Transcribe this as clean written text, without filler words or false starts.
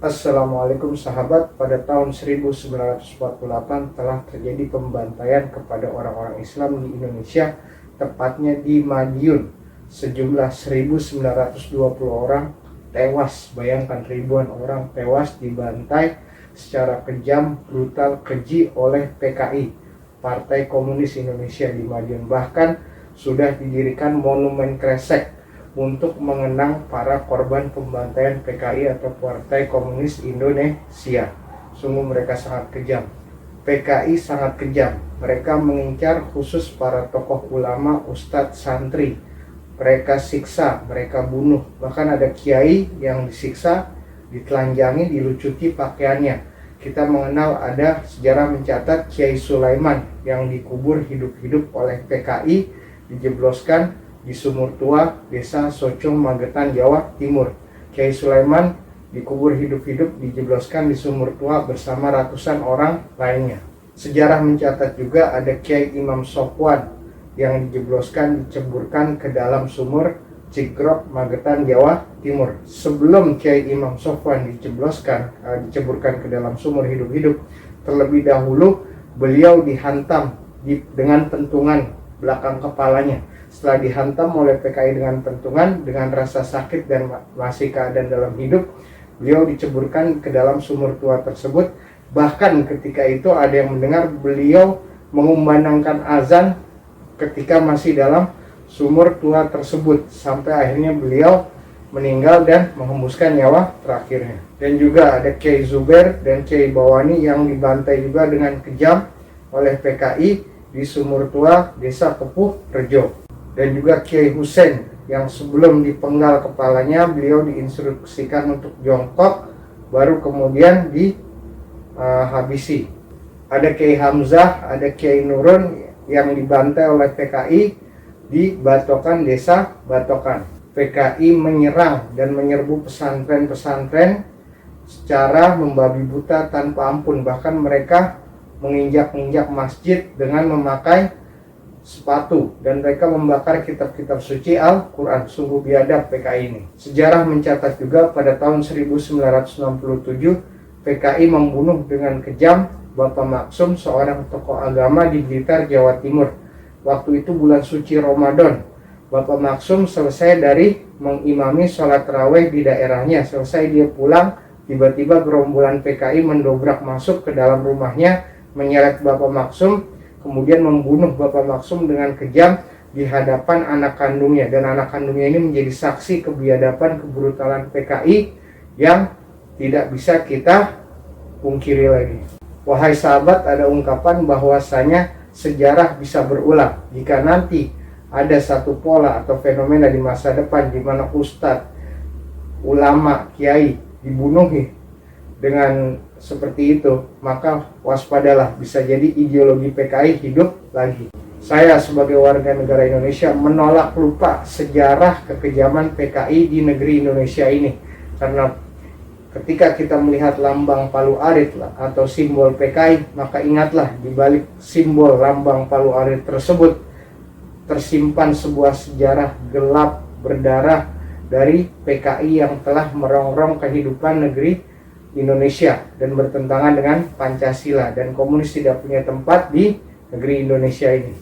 Assalamualaikum sahabat, pada tahun 1948 telah terjadi pembantaian kepada orang-orang Islam di Indonesia, tepatnya di Madiun. Sejumlah 1920 orang tewas, bayangkan ribuan orang tewas dibantai secara kejam, brutal, keji oleh PKI, Partai Komunis Indonesia di Madiun. Bahkan sudah didirikan monumen kresek untuk mengenang para korban pembantaian PKI atau Partai Komunis Indonesia. Sungguh mereka sangat kejam. PKI sangat kejam. Mereka mengincar khusus para tokoh ulama, ustadz, santri. Mereka siksa, mereka bunuh. Bahkan ada kiai yang disiksa, ditelanjangi, dilucuti pakaiannya. Kita mengenal, ada sejarah mencatat Kiai Sulaiman yang dikubur hidup-hidup oleh PKI, dijebloskan di Sumur Tua, Desa Socong, Magetan, Jawa Timur. Kiai Sulaiman dikubur hidup-hidup, dijebloskan di Sumur Tua bersama ratusan orang lainnya. Sejarah mencatat juga ada Kiai Imam Sofwan yang dijebloskan, diceburkan ke dalam sumur Cigrok, Magetan, Jawa Timur. Sebelum Kiai Imam Sofwan diceburkan ke dalam sumur hidup-hidup, terlebih dahulu beliau dihantam dengan pentungan belakang kepalanya. Setelah dihantam oleh PKI dengan pentungan, dengan rasa sakit dan masih keadaan dalam hidup, beliau diceburkan ke dalam sumur tua tersebut. Bahkan ketika itu ada yang mendengar beliau mengumandangkan azan ketika masih dalam sumur tua tersebut, sampai akhirnya beliau meninggal dan menghembuskan nyawa terakhirnya. Dan juga ada Kiai Zubair dan Kiai Bawani yang dibantai juga dengan kejam oleh PKI di sumur tua Desa Kepuh Rejo. Dan juga Kiai Hussein yang sebelum dipenggal kepalanya beliau diinstruksikan untuk jongkok, baru kemudian dihabisi. Ada Kiai Hamzah, ada Kiai Nurun yang dibantai oleh PKI di Batokan, Desa Batokan. PKI menyerang dan menyerbu pesantren-pesantren secara membabi buta tanpa ampun. Bahkan mereka menginjak-injak masjid dengan memakai sepatu, dan mereka membakar kitab-kitab suci Al-Quran. Sungguh biadab PKI ini. Sejarah mencatat juga pada tahun 1967 PKI membunuh dengan kejam Bapak Maksum, seorang tokoh agama di Blitar, Jawa Timur. Waktu itu bulan suci Ramadan. Bapak Maksum selesai dari mengimami sholat tarawih di daerahnya. Selesai dia pulang, tiba-tiba gerombolan PKI mendobrak masuk ke dalam rumahnya, menyeret Bapak Maksum, kemudian membunuh Bapak Maksum dengan kejam di hadapan anak kandungnya. Dan anak kandungnya ini menjadi saksi kebiadaban, kebrutalan PKI yang tidak bisa kita pungkiri lagi. Wahai sahabat, ada ungkapan bahwasanya sejarah bisa berulang. Jika nanti ada satu pola atau fenomena di masa depan di mana ustadz, ulama, kiai dibunuhi dengan seperti itu, maka waspadalah, bisa jadi ideologi PKI hidup lagi. Saya sebagai warga negara Indonesia menolak lupa sejarah kekejaman PKI di negeri Indonesia ini. Karena ketika kita melihat lambang Palu Arit atau simbol PKI, maka ingatlah di balik simbol lambang Palu Arit tersebut tersimpan sebuah sejarah gelap berdarah dari PKI yang telah merongrong kehidupan negeri Indonesia dan bertentangan dengan Pancasila, dan komunis tidak punya tempat di negeri Indonesia ini.